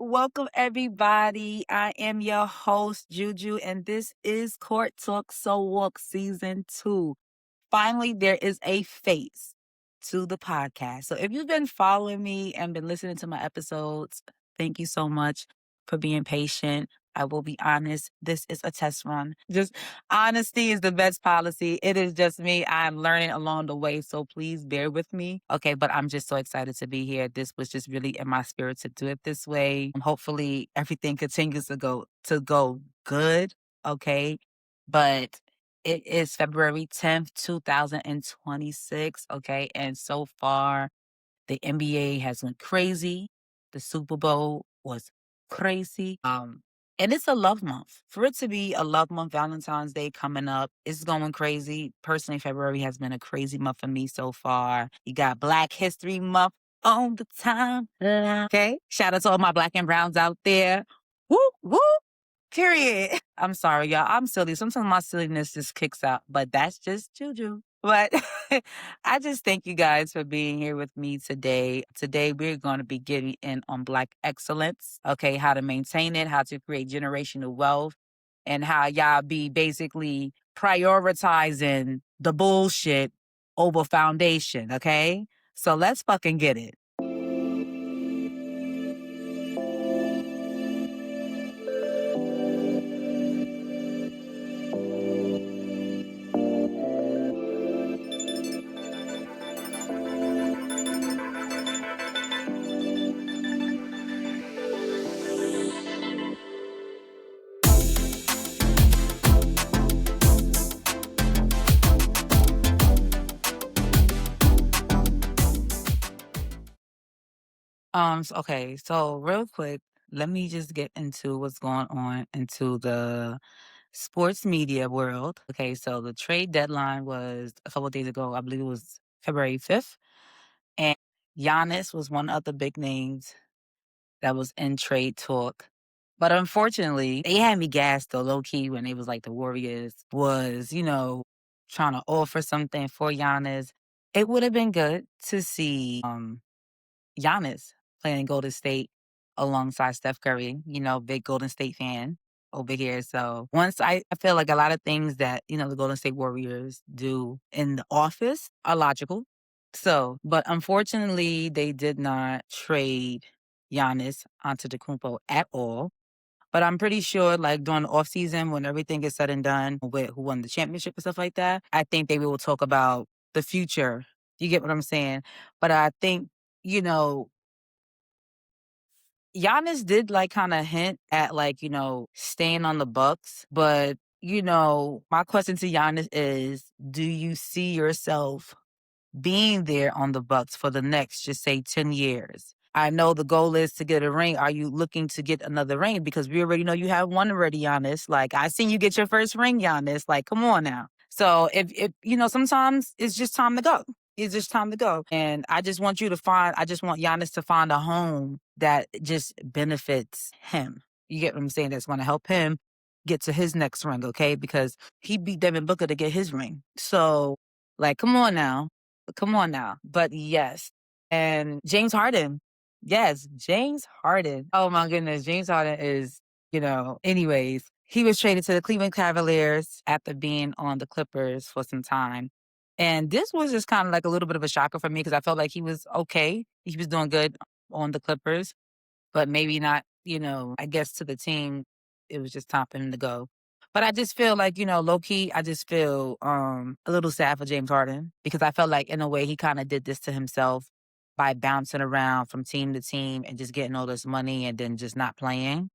Welcome, everybody. I am your host, Juju, and this is Court Talk So Walk Season 2. Finally, there is a face to the podcast. So if you've been following me and been listening to my episodes, thank you so much for being patient. I will be honest, this is a test run. Just honesty is the best policy. It is just me. I'm learning along the way. So please bear with me. Okay, but I'm just so excited to be here. This was just really in my spirit to do it this way. Hopefully everything continues to go good. Okay. But it is February 10th, 2026. Okay. And so far, the NBA has went crazy. The Super Bowl was crazy. And it's a love month. For it to be a love month, Valentine's Day coming up, it's going crazy. Personally, February has been a crazy month for me so far. You got Black History Month on the time. Okay. Shout out to all my black and browns out there. Woo, woo. Period. I'm sorry, y'all. I'm silly. Sometimes my silliness just kicks out, but that's just Juju. But I just thank you guys for being here with me today. Today, we're going to be getting in on Black excellence. Okay, how to maintain it, how to create generational wealth, and how y'all be basically prioritizing the bullshit over foundation. Okay, so let's fucking get it. Okay, so real quick, let me just get into what's going on into the sports media world. Okay, so the trade deadline was a couple of days ago. I believe it was February 5th. And Giannis was one of the big names that was in trade talk. But unfortunately, they had me gassed though, low key, when it was like the Warriors was, trying to offer something for Giannis. It would have been good to see Giannis playing Golden State alongside Steph Curry, big Golden State fan over here. So I feel like a lot of things that, the Golden State Warriors do in the office are logical. So, but unfortunately, they did not trade Giannis onto the Kumpo at all. But I'm pretty sure, like during the off season, when everything is said and done with who won the championship and stuff like that, I think they will talk about the future. You get what I'm saying? But I think, you know, Giannis did like kind of hint at like, staying on the Bucks. But, my question to Giannis is, do you see yourself being there on the Bucks for the next, just say 10 years? I know the goal is to get a ring. Are you looking to get another ring? Because we already know you have one already, Giannis. Like, I seen you get your first ring, Giannis. Like, come on now. So if sometimes it's just time to go. It's just time to go. And I just want Giannis to find a home that just benefits him. You get what I'm saying? That's going to help him get to his next ring, okay? Because he beat Devin Booker to get his ring. So, like, come on now. Come on now. But yes. And James Harden. Yes, James Harden. Oh my goodness. James Harden is, anyways, he was traded to the Cleveland Cavaliers after being on the Clippers for some time. And this was just kind of like a little bit of a shocker for me because I felt like he was okay. He was doing good on the Clippers, but maybe not, I guess to the team, it was just time for him to go. But I just feel like, low key, I just feel a little sad for James Harden because I felt like in a way he kind of did this to himself by bouncing around from team to team and just getting all this money and then just not playing.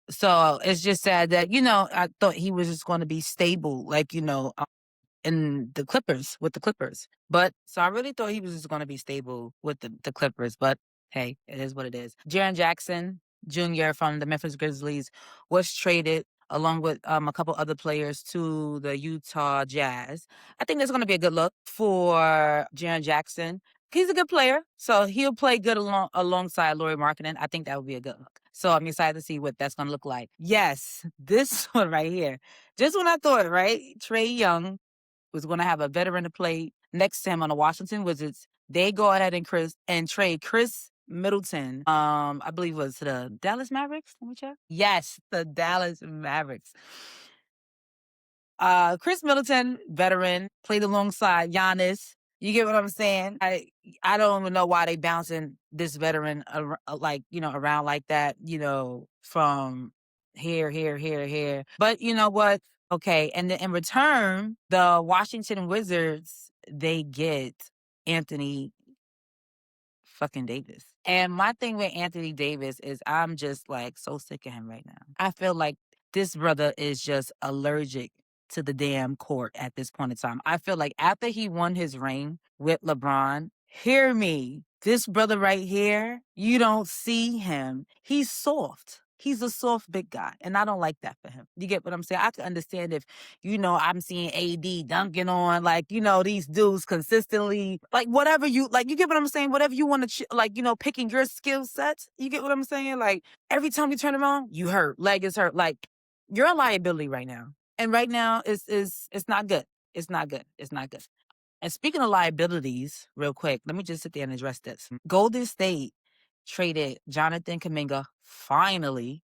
So it's just sad that, I thought he was just going to be stable, like, in the Clippers, with the Clippers. But so I really thought he was just going to be stable with the Clippers. But hey, it is what it is. Jaren Jackson Jr. from the Memphis Grizzlies was traded along with a couple other players to the Utah Jazz. I think that's going to be a good look for Jaren Jackson. He's a good player, so he'll play good alongside Lauri Markkinen. I think that would be a good look. So I'm excited to see what that's going to look like. Yes, this one right here. Just when I thought, right? Trae Young was going to have a veteran to play next to him on the Washington Wizards. They go ahead and trade Chris Middleton, I believe was the Dallas Mavericks. Let me check. Yes, the Dallas Mavericks. Chris Middleton, veteran, played alongside Giannis. You get what I'm saying? I don't even know why they bouncing this veteran like, around like that, from here. But you know what? Okay. And then in return, the Washington Wizards, they get Anthony fucking Davis. And my thing with Anthony Davis is I'm just like so sick of him right now. I feel like this brother is just allergic to the damn court at this point in time. I feel like after he won his ring with LeBron, hear me, this brother right here, you don't see him. He's soft. He's a soft big guy. And I don't like that for him. You get what I'm saying? I can understand if I'm seeing AD dunking on like, these dudes consistently, like whatever you get what I'm saying? Whatever you want to, picking your skill sets. You get what I'm saying? Like every time you turn around, you hurt, leg is hurt. Like you're a liability right now. And right now it's not good. It's not good. It's not good. And speaking of liabilities, real quick, let me just sit there and address this. Golden State traded Jonathan Kuminga finally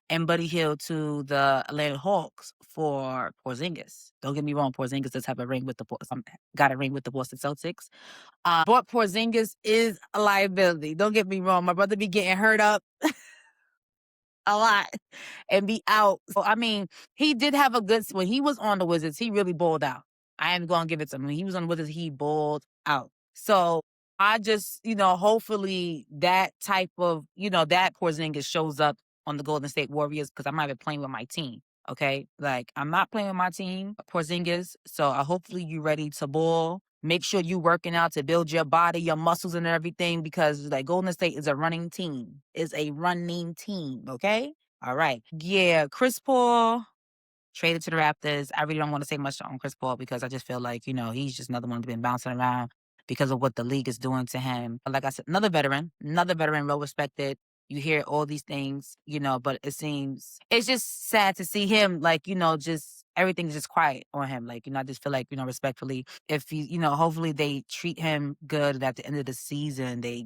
and Buddy Hield to the Atlanta Hawks for Porzingis. Don't get me wrong, Porzingis does have a ring with got a ring with the Boston Celtics. But Porzingis is a liability. Don't get me wrong, my brother be getting hurt up a lot and be out. So, I mean, he did have when he was on the Wizards, he really balled out. I am going to give it to him. When he was on the Wizards, he balled out. So I just, hopefully that type of, that Porzingis shows up on the Golden State Warriors because I'm not even playing with my team. Okay. Like I'm not playing with my team, Porzingis. So hopefully you ready to ball. Make sure you working out to build your body, your muscles and everything because like Golden State is a running team. Okay? All right. Yeah, Chris Paul traded to the Raptors. I really don't want to say much on Chris Paul because I just feel like, he's just another one that's been bouncing around because of what the league is doing to him. But like I said, another veteran, well respected. You hear all these things, but it's just sad to see him like, just everything's just quiet on him. Like, I just feel like, respectfully, if he, hopefully they treat him good and at the end of the season, they,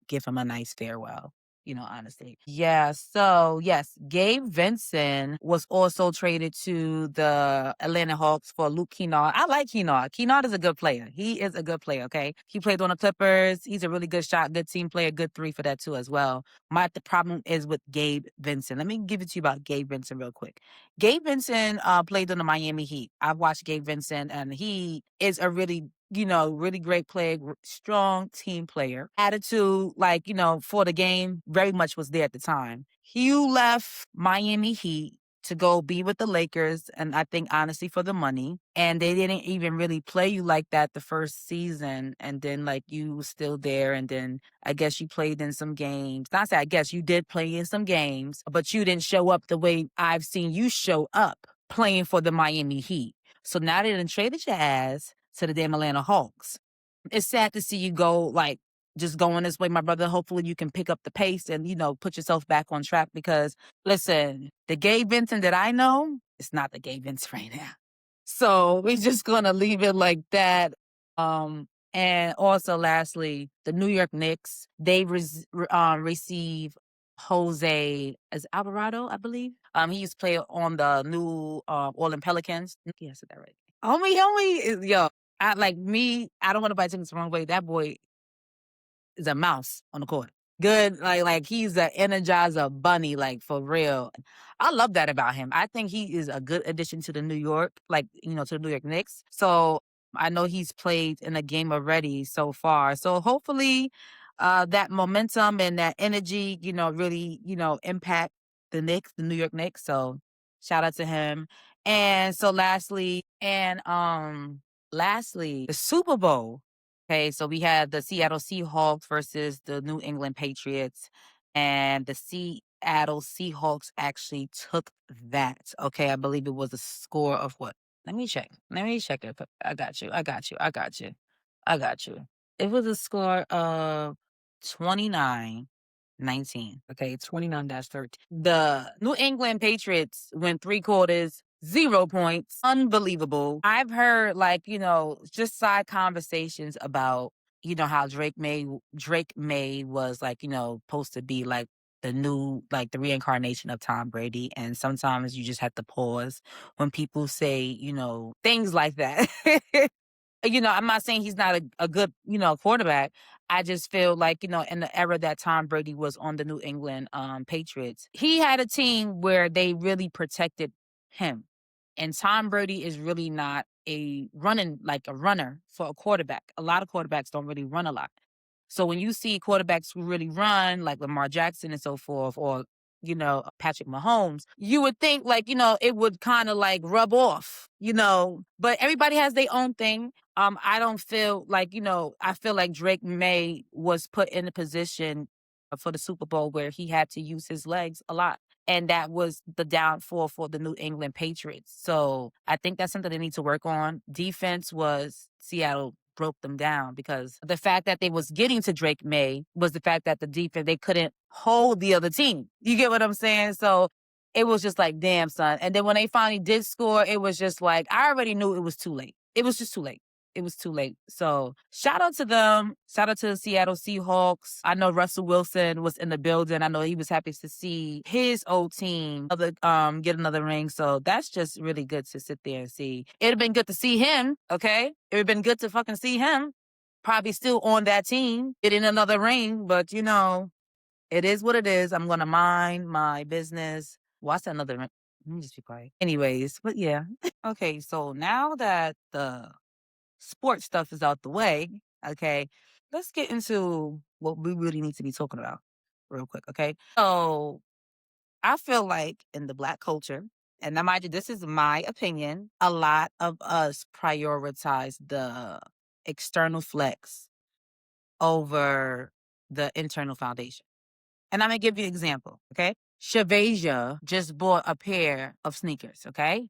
give him a nice farewell. Honestly. Yeah. So, yes, Gabe Vincent was also traded to the Atlanta Hawks for Luke Kennard. I like Kennard. Kennard is a good player. He is a good player, okay? He played on the Clippers. He's a really good shot, good team player, good three for that too as well. The problem is with Gabe Vincent. Let me give it to you about Gabe Vincent real quick. Gabe Vincent played on the Miami Heat. I've watched Gabe Vincent, and he is a really really great player, strong team player. Attitude, like, for the game, very much was there at the time. Hugh left Miami Heat to go be with the Lakers, and I think honestly for the money. And they didn't even really play you like that the first season. And then like you were still there, and then I guess you played in some games. Not say I guess you did play in some games, but you didn't show up the way I've seen you show up playing for the Miami Heat. So now they done traded your ass to the damn Atlanta Hawks. It's sad to see you go like just going this way, my brother. Hopefully you can pick up the pace and, put yourself back on track because listen, the Gabe Vincent that I know, it's not the Gabe Vincent right now. So we're just gonna leave it like that. And also lastly, the New York Knicks, they receive Jose as Alvarado, I believe. He used to play on the new Orlando Pelicans. Yeah, I said that right. Homie is I like me. I don't want nobody to take this the wrong way. That boy is a mouse on the court. Good, like he's an energizer bunny, like for real. I love that about him. I think he is a good addition to the New York, like to the New York Knicks. So I know he's played in a game already so far. So hopefully, that momentum and that energy, really, impact the Knicks, the New York Knicks. So shout out to him. And so lastly, the Super Bowl. Okay, so we had the Seattle Seahawks versus the New England Patriots, and the Seattle Seahawks actually took that. Okay, I believe it was a score of what? Let me check. Let me check it. I got you. I got you. I got you. I got you. It was a score of 29-19. Okay, 29-13. The New England Patriots went 3 quarters, 0 points. Unbelievable. I've heard like, just side conversations about, you know how Drake May was like, supposed to be like the new, like the reincarnation of Tom Brady. And sometimes you just have to pause when people say, things like that. I'm not saying he's not a good, quarterback. I just feel like, in the era that Tom Brady was on the New England Patriots, he had a team where they really protected him. And Tom Brady is really not like a runner for a quarterback. A lot of quarterbacks don't really run a lot. So when you see quarterbacks who really run, like Lamar Jackson and so forth, or Patrick Mahomes, you would think like, it would kind of like rub off, but everybody has their own thing. I don't feel like, I feel like Drake May was put in a position for the Super Bowl where he had to use his legs a lot. And that was the downfall for the New England Patriots. So I think that's something they need to work on. Defense was Seattle broke them down because the fact that they was getting to Drake May was the fact that the defense, they couldn't hold the other team. You get what I'm saying? So it was just like, damn, son. And then when they finally did score, it was just like, I already knew it was too late. It was just too late. It was too late. So shout out to them. Shout out to the Seattle Seahawks. I know Russell Wilson was in the building. I know he was happy to see his old team get another ring. So that's just really good to sit there and see. It'd have been good to see him, okay? It would have been good to fucking see him. Probably still on that team, getting another ring, but it is what it is. I'm gonna mind my business. What's another ring? Let me just be quiet. Anyways, but yeah. Okay, so now that the sports stuff is out the way, okay, let's get into what we really need to be talking about real quick, okay? So I feel like in the Black culture, and now mind you, this is my opinion, a lot of us prioritize the external flex over the internal foundation. And I'm gonna give you an example, okay? Shavasia just bought a pair of sneakers, okay?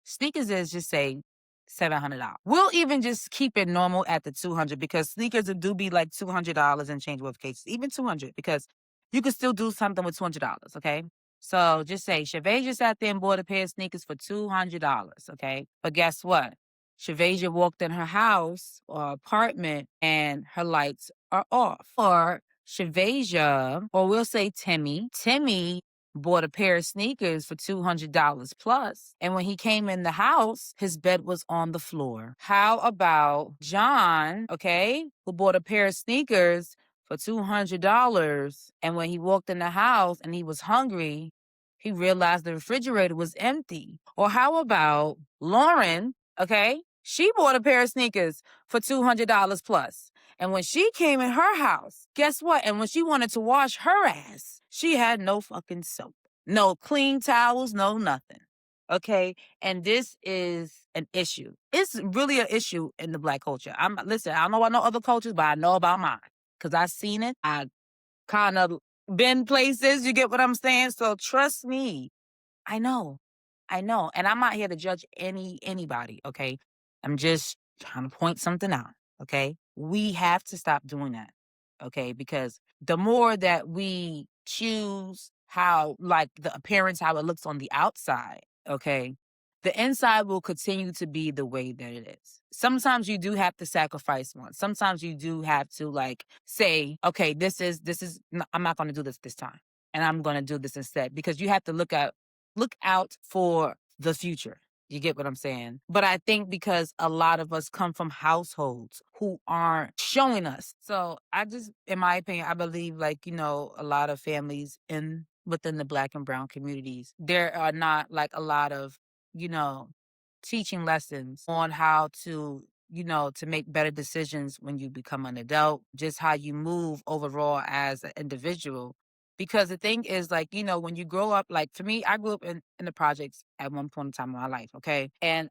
Sneakers is just say $700. We'll even just keep it normal at the 200 because sneakers do be like $200 and change with cases, even 200 because you could still do something with $200, okay? So just say Shavasia sat there and bought a pair of sneakers for $200, okay? But guess what? Shavasia walked in her house or apartment and her lights are off. Or Shavasia, or we'll say Timmy bought a pair of sneakers for $200 plus. And when he came in the house, his bed was on the floor. How about John, okay, who bought a pair of sneakers for $200? And when he walked in the house and he was hungry, he realized the refrigerator was empty. Or how about Lauren, okay? She bought a pair of sneakers for $200 plus. And when she came in her house, guess what? And when she wanted to wash her ass, she had no fucking soap, no clean towels, no nothing. Okay. And this is an issue. It's really an issue in the Black culture. Listen, I don't know about no other cultures, but I know about mine because I seen it. I kind of been places. You get what I'm saying? So trust me. I know. I know. And I'm not here to judge anybody, okay? I'm just trying to point something out, okay? We have to stop doing that, okay? Because the more that we choose how, like the appearance, how it looks on the outside, okay, the inside will continue to be the way that it is. Sometimes you do have to sacrifice one. Sometimes you do have to like say, okay, I'm not going to do this time. And I'm going to do this instead because you have to look out for the future. You get what I'm saying? But I think because a lot of us come from households who aren't showing us. So in my opinion, I believe like, a lot of families within the Black and brown communities, there are not like a lot of, you know, teaching lessons on how to make better decisions when you become an adult, just how you move overall as an individual. Because the thing is, like, when you grow up, like for me, I grew up in the projects at one point in time in my life, okay? And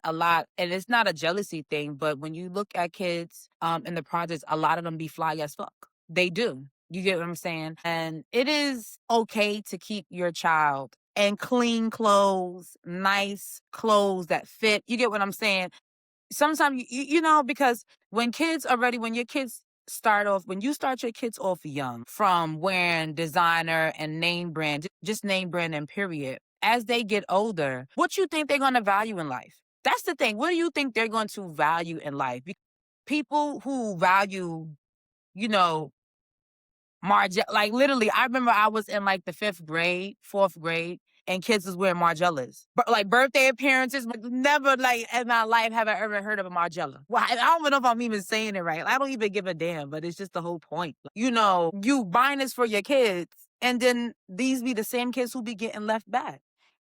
it's not a jealousy thing, but when you look at kids in the projects, a lot of them be fly as fuck. They do. You get what I'm saying? And it is okay to keep your child and clean clothes, nice clothes that fit. You get what I'm saying? Sometimes because when your kids when you start your kids off young from wearing designer and name brand, just name brand and period, as they get older, what you think they're going to value in life? That's the thing. What do you think they're going to value in life? People who value you know, like literally, I remember I was in like the 5th grade, 4th grade, and kids was wearing Margielas. But like birthday appearances, like never like in my life have I ever heard of a Margiela. Well, I don't even know if I'm even saying it right. I don't even give a damn, but it's just the whole point. You buying this for your kids, and then these be the same kids who be getting left back.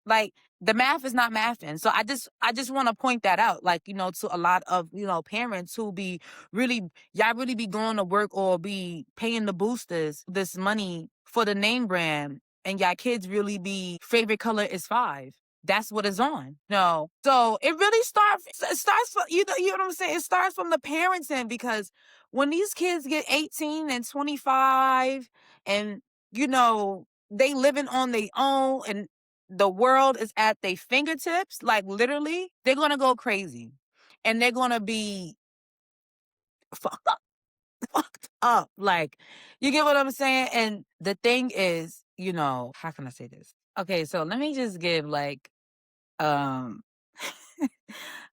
Like the math is not mathing. So I just want to point that out. Like, to a lot of, parents who be really, y'all really be going to work or be paying the boosters this money for the name brand. And y'all kids really be favorite color is 5. That's what it's on. No. So it really it starts from, you know what I'm saying? It starts from the parents end, because when these kids get 18 and 25 and, they living on their own and the world is at their fingertips, like literally, they're gonna go crazy. And they're gonna be fucked up, fucked up. Like, you get what I'm saying? And the thing is, how can I say this? Okay, so let me just give like um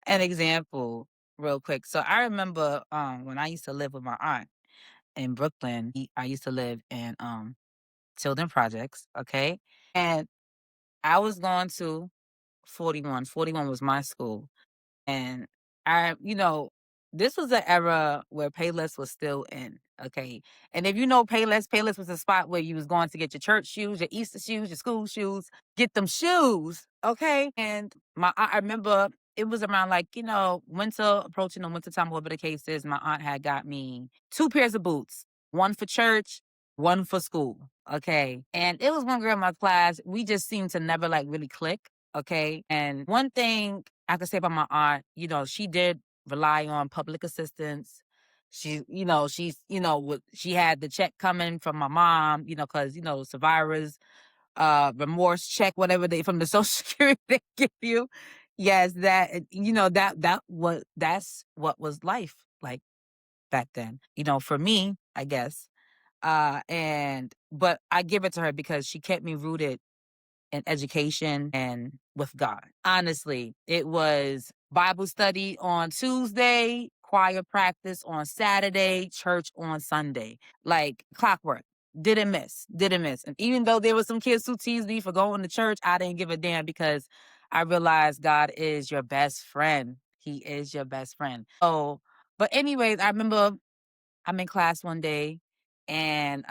an example real quick. So I remember when I used to live with my aunt in Brooklyn. I used to live in Tilden Projects, okay? And I was going to 41. 41 was my school. And this was an era where Payless was still in. Okay. And if you know Payless was a spot where you was going to get your church shoes, your Easter shoes, your school shoes, get them shoes. Okay. And I remember it was around like, winter, approaching the winter time, whatever the case is. My aunt had got me 2 pairs of boots, one for church, one for school. Okay. And it was one girl in my class. We just seemed to never like really click. Okay. And one thing I could say about my aunt, she did rely on public assistance. She had the check coming from my mom, because, survivors, remorse check, whatever they from the social security they give you. Yes, that's what was life like back then, for me, I guess. But I give it to her because she kept me rooted in education and with God. Honestly, it was Bible study on Tuesday, choir practice on Saturday, church on Sunday. Like clockwork. Didn't miss, didn't miss. And even though there were some kids who teased me for going to church, I didn't give a damn because I realized God is your best friend. He is your best friend. Oh, but anyways, I remember I'm in class one day and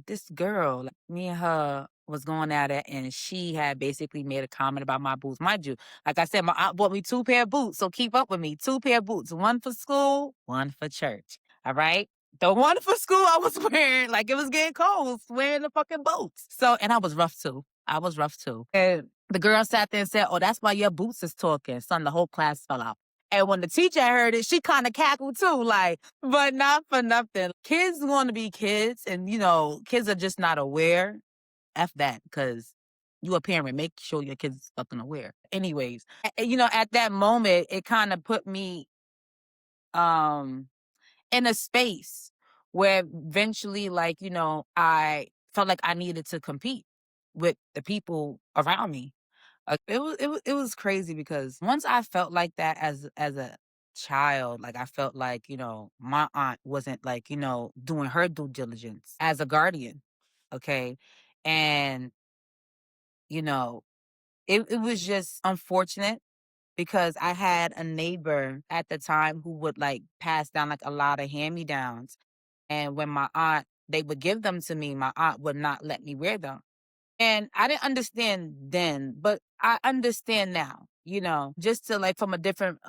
this girl, like, me and her was going at it, and she had basically made a comment about my boots. Mind you, like I said, my aunt bought me 2 pair of boots, so keep up with me. 2 pair of boots, one for school, one for church. All right. The one for school I was wearing, like it was getting cold, was wearing the fucking boots. So, and I was rough too. I was rough too. And the girl sat there and said, "Oh, that's why your boots is talking." Son, the whole class fell out. And when the teacher heard it, she kind of cackled too, like, but not for nothing. Kids want to be kids, and kids are just not aware. F that, because you a parent, make sure your kids is fucking aware. Anyways, at that moment, it kind of put me um in a space where eventually, like, I felt like I needed to compete with the people around me. It was crazy because once I felt like that as a child, like I felt like, my aunt wasn't like, doing her due diligence as a guardian. Okay. And, you know, it was just unfortunate because I had a neighbor at the time who would like pass down like a lot of hand-me-downs. And when they would give them to me, my aunt would not let me wear them. And I didn't understand then, but I understand now, just to like from a different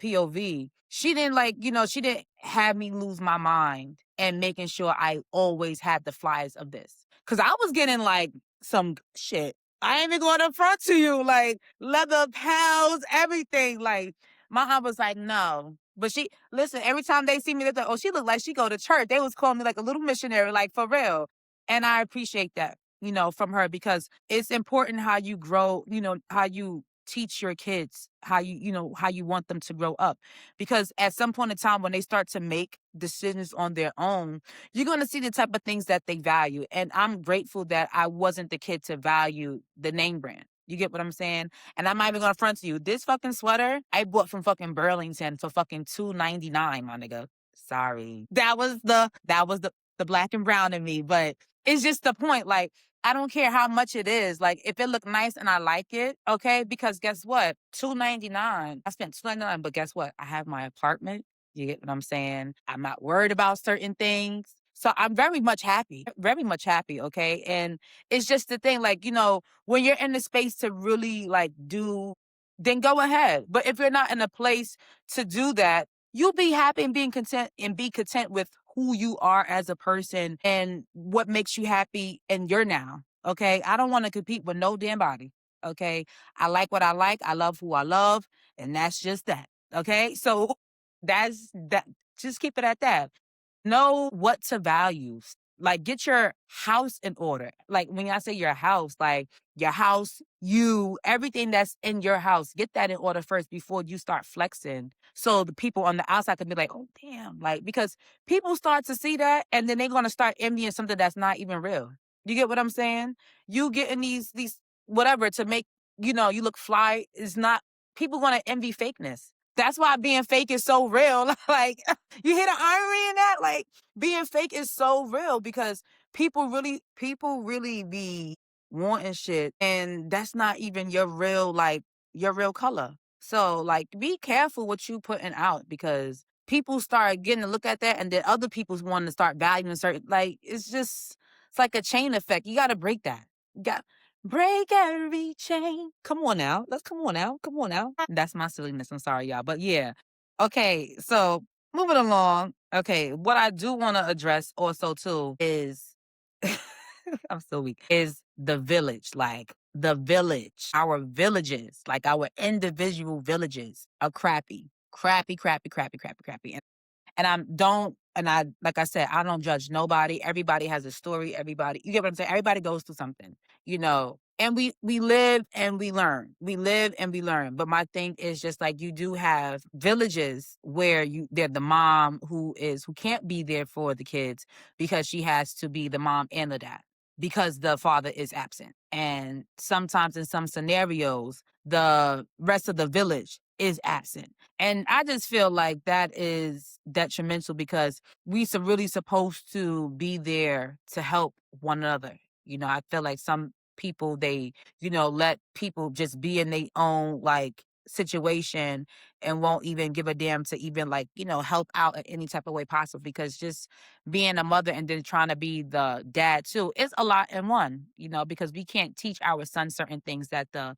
POV. She didn't like, she didn't have me lose my mind and making sure I always had the flyers of this. Cause I was getting like some shit. I ain't even going to front to you, like leather pals, everything. Like my aunt was like, no. But listen, every time they see me, they're like, oh, she look like she go to church. They was calling me like a little missionary, like for real. And I appreciate that, from her, because it's important how you grow, how you teach your kids how how you want them to grow up, because at some point in time when they start to make decisions on their own, you're going to see the type of things that they value. And I'm grateful that I wasn't the kid to value the name brand. You get what I'm saying? And I'm not even gonna front to you, this fucking sweater I bought from fucking Burlington for fucking $2.99, my nigga. Sorry. That was the black and brown in me, but it's just the point. Like, I don't care how much it is. Like, if it look nice and I like it, okay? Because guess what? $2.99. I spent $2.99, but guess what? I have my apartment. You get what I'm saying? I'm not worried about certain things. So I'm very much happy, okay? And it's just the thing, like, when you're in the space to really like do, then go ahead. But if you're not in a place to do that, you'll be happy and being content and be content with who you are as a person and what makes you happy in your now. Okay. I don't want to compete with no damn body. Okay. I like what I like. I love who I love. And that's just that. Okay. So that's that. Just keep it at that. Know what to value. Like, get your house in order. Like, when I say your house, like your house, everything that's in your house, get that in order first before you start flexing. So the people on the outside can be like, oh, damn. Like, because people start to see that and then they're going to start envying something that's not even real. You get what I'm saying? You getting these, whatever to make, you look fly is not, people going to envy fakeness. That's why being fake is so real. Like, you hear the irony in that? Like, being fake is so real because people really be wanting shit, and that's not even your real color. So, like, be careful what you putting out because people start getting to look at that, and then other people's wanting to start valuing certain. Like, it's like a chain effect. You got to break that. You got break every chain. Come on now. Let's come on now. Come on now. That's my silliness. I'm sorry, y'all. But yeah. Okay. So moving along. Okay. What I do want to address also too is I'm so weak. Is the village. Like the village. Our villages, like our individual villages are crappy. Crappy, crappy, crappy, crappy, crappy. And I like I said, I don't judge nobody. Everybody has a story. Everybody, you get what I'm saying? Everybody goes through something, And we live and we learn. We live and we learn. But my thing is just like you do have villages where they're the mom who can't be there for the kids because she has to be the mom and the dad because the father is absent. And sometimes in some scenarios, the rest of the village is absent. And I just feel like that is detrimental because really supposed to be there to help one another. I feel like some people, they, let people just be in their own like situation and won't even give a damn to even like, help out in any type of way possible because just being a mother and then trying to be the dad too is a lot in one, because we can't teach our son certain things that the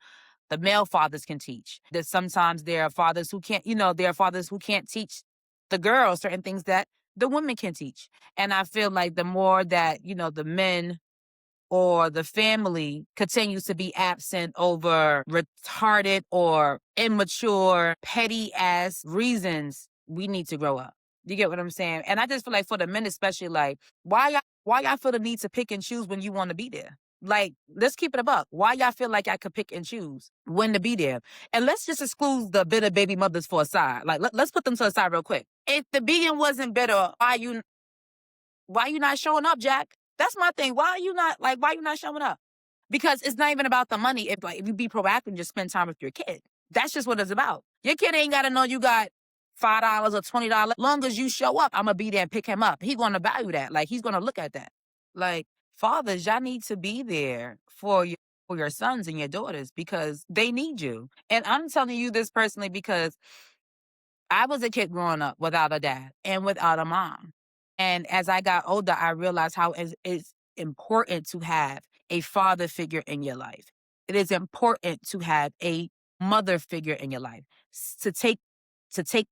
male fathers can teach. That sometimes there are fathers who can't, there are fathers who can't teach the girls certain things that the women can teach. And I feel like the more that, the men or the family continues to be absent over retarded or immature, petty ass reasons, we need to grow up. You get what I'm saying? And I just feel like for the men especially, like, why y'all feel the need to pick and choose when you want to be there? Like, let's keep it a buck. Why y'all feel like I could pick and choose when to be there? And let's just exclude the bitter baby mothers for a side. Like, let's put them to the side real quick. If the being wasn't bitter, why you not showing up, Jack? That's my thing. Why you not showing up? Because it's not even about the money. If you be proactive and just spend time with your kid, that's just what it's about. Your kid ain't got to know you got $5 or $20. Long as you show up, I'm going to be there and pick him up. He's going to value that. Like, he's going to look at that. Like, fathers, y'all need to be there for your sons and your daughters because they need you. And I'm telling you this personally because I was a kid growing up without a dad and without a mom. And as I got older, I realized how it's important to have a father figure in your life. It is important to have a mother figure in your life. To take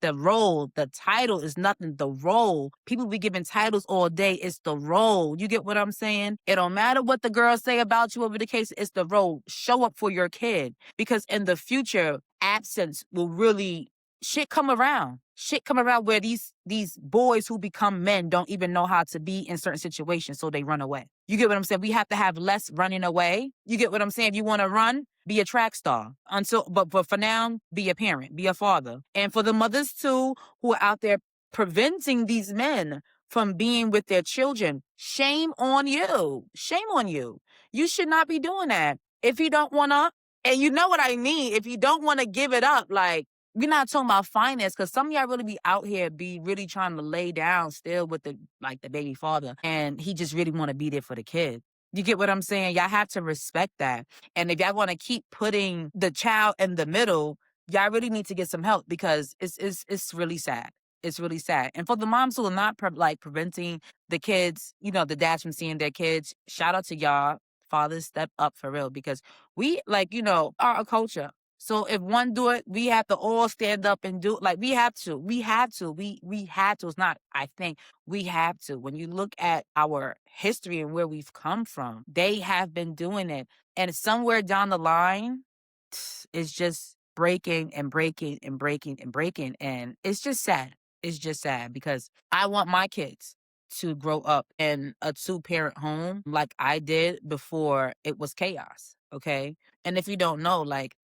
the role. The title is nothing. The role. People be giving titles all day. It's the role. You get what I'm saying? It don't matter what the girls say about you over the case. It's the role. Show up for your kid because in the future, absence will really shit come around. Shit come around where these boys who become men don't even know how to be in certain situations, so they run away. You get what I'm saying? We have to have less running away. You get what I'm saying? If you want to run, be a track star. But for now, be a parent, be a father. And for the mothers too, who are out there preventing these men from being with their children, shame on you. Shame on you. You should not be doing that. If you don't want to, and you know what I mean, if you don't want to give it up, like, we're not talking about finance because some of y'all really be out here be really trying to lay down still with the like the baby father, and he just really want to be there for the kid. You get what I'm saying? Y'all have to respect that. And if y'all want to keep putting the child in the middle, y'all really need to get some help because it's really sad. It's really sad. And for the moms who are not like preventing the kids, the dads from seeing their kids, shout out to y'all. Fathers, step up for real because we like, are a culture. So if one do it, we have to all stand up and do it. Like we have to. We have to. We had to. It's not, I think we have to. When you look at our history and where we've come from, they have been doing it. And somewhere down the line, it's just breaking and breaking and breaking and breaking. And it's just sad. It's just sad because I want my kids to grow up in a two-parent home like I did before it was chaos. Okay. And if you don't know, like,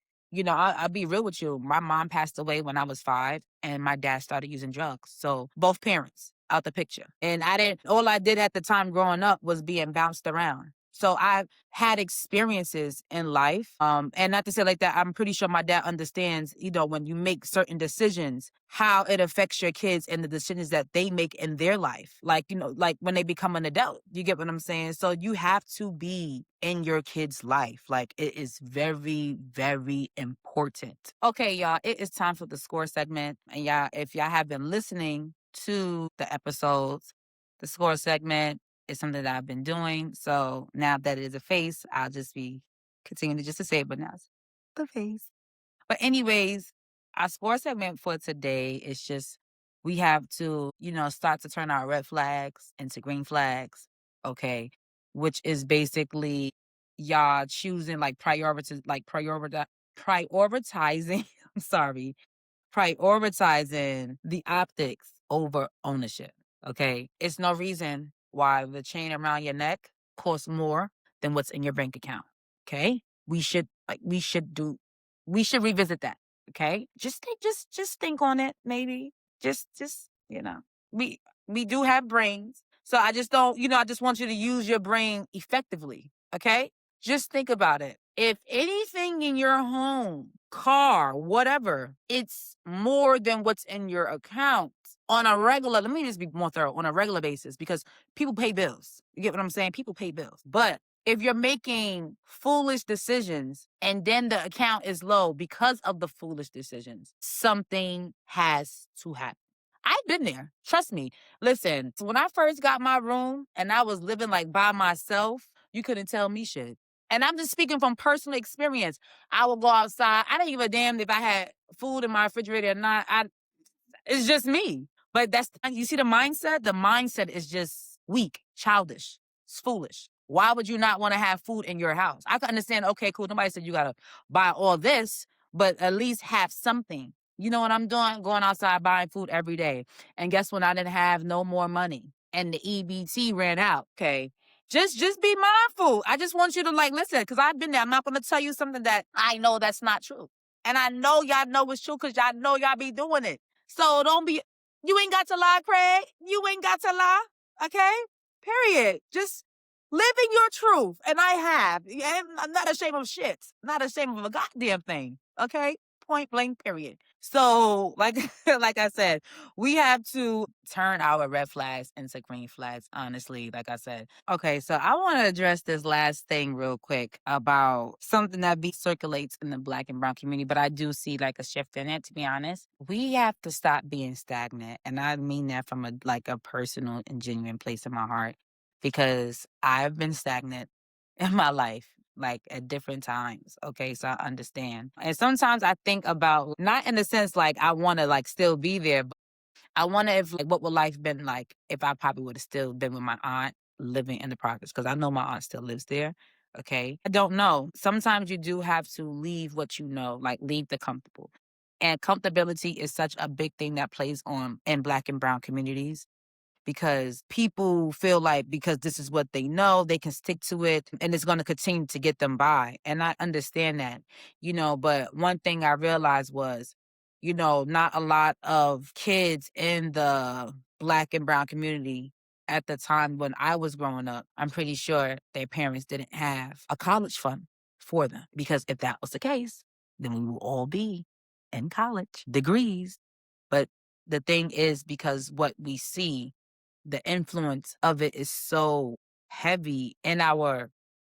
I'll be real with you. My mom passed away when I was 5, and my dad started using drugs. So both parents out the picture. And all I did at the time growing up was being bounced around. So I've had experiences in life. And not to say like that, I'm pretty sure my dad understands, when you make certain decisions, how it affects your kids and the decisions that they make in their life. Like, like when they become an adult, you get what I'm saying? So you have to be in your kid's life. Like it is very, very important. Okay, y'all, it is time for the score segment. And y'all, if y'all have been listening to the episodes, the score segment is something that I've been doing. So now that it is a face, I'll just be continuing just to say it, but now it's the face. But anyways, our score segment for today is just we have to, start to turn our red flags into green flags. Okay. Which is basically y'all choosing like prioritizing, I'm sorry, prioritizing the optics over ownership. Okay. It's no reason why the chain around your neck costs more than what's in your bank account. Okay. We should revisit that. Okay. Just think on it, maybe. We we do have brains. So I just don't, I just want you to use your brain effectively. Okay. Just think about it. If anything in your home, car, whatever, it's more than what's in your account on a regular, let me just be more thorough, on a regular basis, because people pay bills. You get what I'm saying? People pay bills. But if you're making foolish decisions and then the account is low because of the foolish decisions, something has to happen. I've been there. Trust me. Listen, when I first got my room and I was living like by myself, you couldn't tell me shit. And I'm just speaking from personal experience. I would go outside. I didn't give a damn if I had food in my refrigerator or not. It's just me. But you see the mindset? The mindset is just weak, childish, it's foolish. Why would you not want to have food in your house? I can understand, okay, cool. Nobody said you got to buy all this, but at least have something. You know what I'm doing? Going outside buying food every day. And guess what? I didn't have no more money and the EBT ran out. Okay. Just be mindful. I just want you to like listen, because I've been there. I'm not gonna tell you something that I know that's not true. And I know y'all know it's true because y'all know y'all be doing it. So you ain't got to lie, Craig. You ain't got to lie. Okay? Period. Just living your truth. And I have. And I'm not ashamed of shit. Not ashamed of a goddamn thing. Okay? Point blank, period. So, like, like I said, we have to turn our red flags into green flags, honestly, like I said. Okay, so I want to address this last thing real quick about something that circulates in the Black and brown community, but I do see like a shift in it, to be honest. We have to stop being stagnant. And I mean that from a personal and genuine place in my heart, because I've been stagnant in my life, like at different times. Okay, so I understand. And sometimes I think about, not in the sense like I want to like still be there, but I wonder if like what would life been like if I probably would have still been with my aunt living in the projects, because I know my aunt still lives there. Okay, I don't know. Sometimes you do have to leave what you know, like leave the comfortable. And comfortability is such a big thing that plays on in Black and brown communities, because people feel like because this is what they know, they can stick to it and it's going to continue to get them by. And I understand that, but one thing I realized was, not a lot of kids in the Black and brown community at the time when I was growing up, I'm pretty sure their parents didn't have a college fund for them. Because if that was the case, then we would all be in college, degrees. But the thing is, because what we see, the influence of it is so heavy in our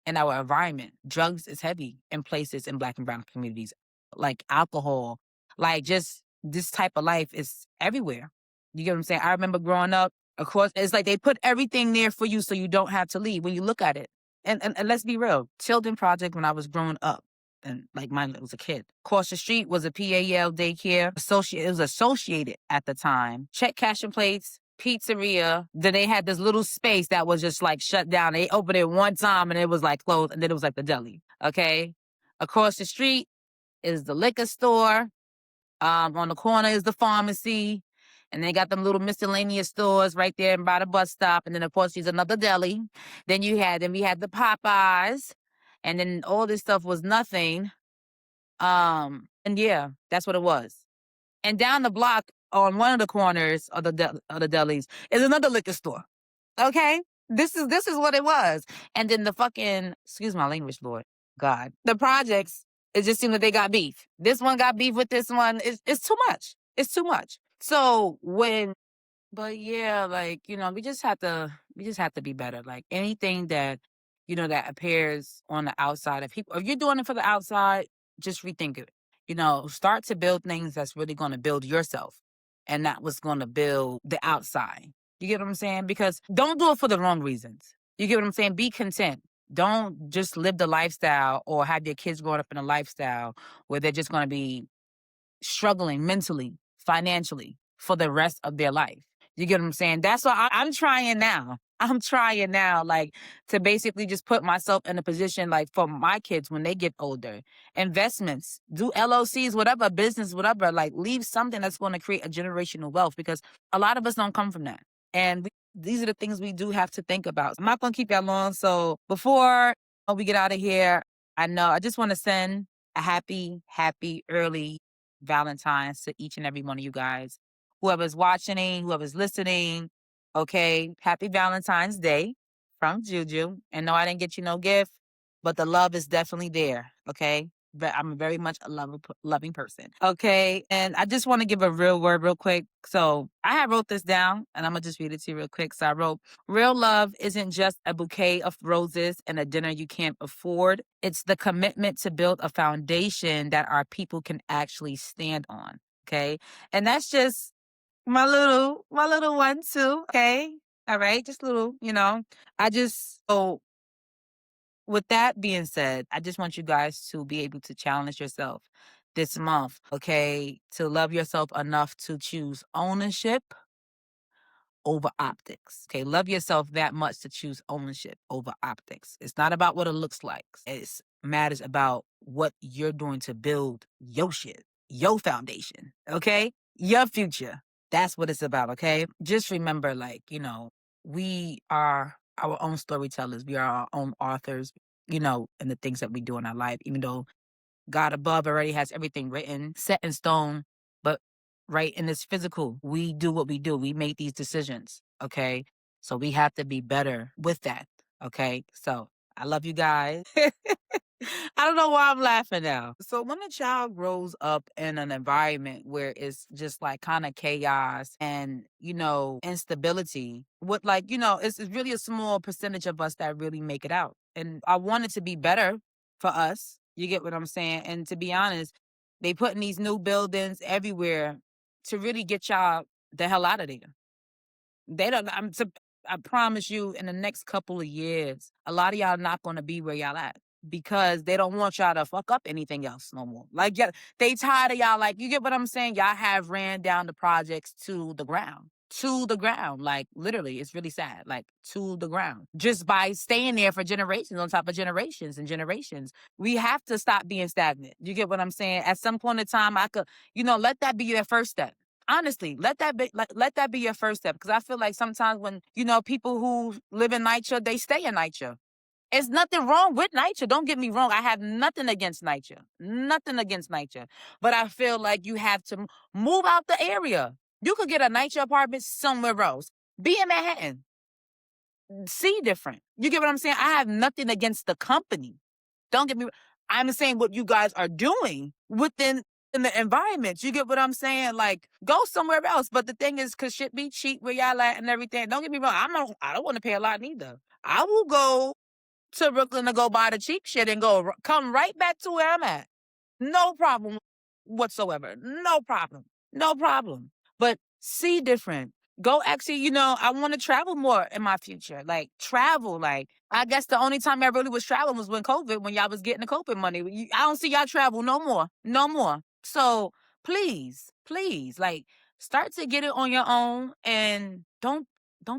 environment. Drugs is heavy in places in Black and brown communities, like alcohol, like just this type of life is everywhere. You get what I'm saying? I remember growing up, of course, it's like they put everything there for you so you don't have to leave when you look at it. And let's be real, Children Project when I was growing up, and like mine was a kid. Across the street was a PAL daycare. It was associated at the time. Check cashing plates, pizzeria. Then they had this little space that was just like shut down. They opened it one time and it was like closed, and then it was like the deli. Okay. Across the street is the liquor store. On the corner is the pharmacy. And they got them little miscellaneous stores right there by the bus stop. And then of course there's another deli. Then we had the Popeyes. And then all this stuff was nothing. And yeah, that's what it was. And down the block on one of the corners of of the delis is another liquor store. Okay? This is what it was. And then the fucking, excuse my language, Lord God. The projects, it just seemed that they got beef. This one got beef with this one. It's too much. It's too much. So when but yeah, like, we just have to be better. Like anything that, that appears on the outside of people, if you're doing it for the outside, just rethink it. Start to build things that's really going to build yourself and not what's going to build the outside. You get what I'm saying? Because don't do it for the wrong reasons. You get what I'm saying? Be content. Don't just live the lifestyle or have your kids growing up in a lifestyle where they're just going to be struggling mentally, financially for the rest of their life. You get what I'm saying? That's why I'm trying now. I'm trying now, like, to basically just put myself in a position, like, for my kids when they get older. Investments, do LLCs, whatever, business, whatever, like, leave something that's going to create a generational wealth because a lot of us don't come from that. And these are the things we do have to think about. I'm not going to keep y'all long. So before we get out of here, I just want to send a happy early Valentine's to each and every one of you guys. Whoever's watching, whoever's listening, okay, happy Valentine's Day from Juju. And no, I didn't get you no gift, but the love is definitely there, okay? But I'm very much a loving person, okay? And I just want to give a real word real quick. So I had wrote this down, and I'm going to just read it to you real quick. So I wrote, real love isn't just a bouquet of roses and a dinner you can't afford. It's the commitment to build a foundation that our people can actually stand on. Okay. And that's just my little one too. Okay. All right. Just little, so with that being said, I just want you guys to be able to challenge yourself this month. Okay. To love yourself enough to choose ownership over optics. Okay, love yourself that much to choose ownership over optics. It's not about what it looks like. It matters about what you're doing to build your shit, your foundation, okay? Your future. That's what it's about, okay? Just remember, like, we are our own storytellers. We are our own authors, in the things that we do in our life, even though God above already has everything written, set in stone. But right in this physical, we do what we do. We make these decisions. Okay. So we have to be better with that. Okay. So I love you guys. I don't know why I'm laughing now. So when a child grows up in an environment where it's just like kind of chaos and, instability, it's really a small percentage of us that really make it out. And I want it to be better for us. You get what I'm saying? And to be honest, they putting these new buildings everywhere to really get y'all the hell out of there. They don't. I promise you, in the next couple of years, a lot of y'all not gonna be where y'all at because they don't want y'all to fuck up anything else no more. Like, yeah, they tired of y'all. Like, you get what I'm saying? Y'all have ran down the projects to the ground. To the ground. Like, literally, it's really sad. Like, to the ground. Just by staying there for generations on top of generations and generations. We have to stop being stagnant. You get what I'm saying? At some point in time, I could, let that be your first step. Honestly, let that be your first step. Because I feel like sometimes when, people who live in NYCHA, they stay in NYCHA. It's nothing wrong with NYCHA. Don't get me wrong. I have nothing against NYCHA. Nothing against NYCHA. But I feel like you have to move out the area. You could get a NYCHA apartment somewhere else. Be in Manhattan. See different. You get what I'm saying? I have nothing against the company. Don't get me wrong. I'm saying what you guys are doing within in the environment. You get what I'm saying? Like, go somewhere else. But the thing is, cause shit be cheap where y'all at and everything. Don't get me wrong. I don't want to pay a lot neither. I will go to Brooklyn to go buy the cheap shit and come right back to where I'm at. No problem whatsoever. No problem. No problem. But see different. Go actually, I want to travel more in my future. Like travel. Like I guess the only time I really was traveling was when COVID, when y'all was getting the COVID money. I don't see y'all travel no more. No more. So please, please, like start to get it on your own and don't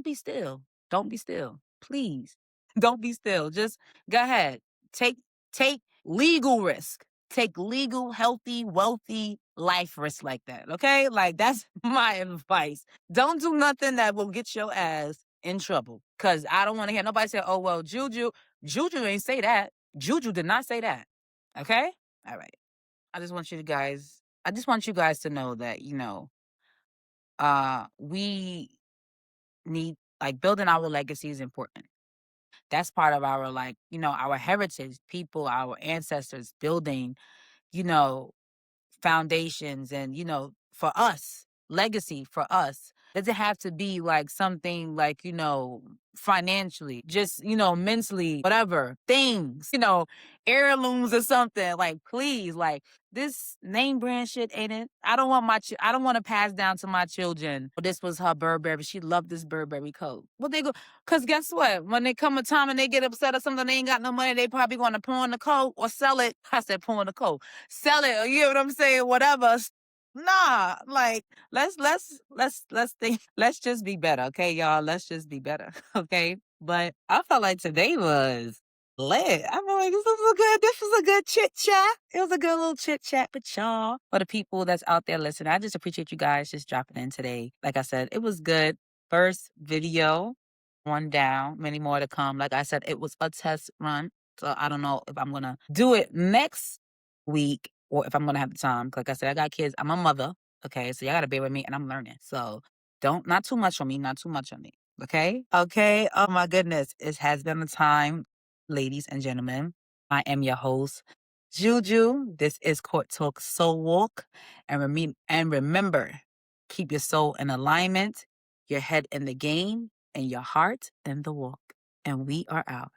be still. Don't be still. Please. Don't be still. Just go ahead. Take take legal risk. Take legal, healthy, wealthy life risk like that. Okay? Like that's my advice. Don't do nothing that will get your ass in trouble. Cause I don't want to hear nobody say, oh well, Juju ain't say that. Juju did not say that. Okay? All right. I just want you guys to know that, we need like building our legacy is important. That's part of our like, our heritage, people, our ancestors building, you know, foundations and, for us, legacy for us. Doesn't have to be like something like, financially, just, mentally, whatever, things, heirlooms or something. Like, please, like this name brand shit ain't it. I don't want to pass down to my children. "Oh, this was her Burberry. She loved this Burberry coat." Well, they go, because guess what? When they come a time and they get upset or something, they ain't got no money, they probably going to pawn the coat or sell it. I said pawn the coat. Sell it, or you know what I'm saying? Whatever. Nah, like let's think. Let's just be better, okay, y'all. Let's just be better, okay. But I felt like today was lit. I feel like this was a good chit chat. It was a good little chit chat with y'all. For the people that's out there listening, I just appreciate you guys just dropping in today. Like I said, it was good. First video, one down, many more to come. Like I said, it was a test run. So I don't know if I'm gonna do it next week or if I'm gonna have the time. Like I said, I got kids. I'm a mother. Okay. So y'all gotta bear with me and I'm learning. So not too much on me, not too much on me. Okay. Okay. Oh my goodness. It has been a time, ladies and gentlemen. I am your host, Juju. This is Court Talk Soul Walk. And remember, keep your soul in alignment, your head in the game, and your heart in the walk. And we are out.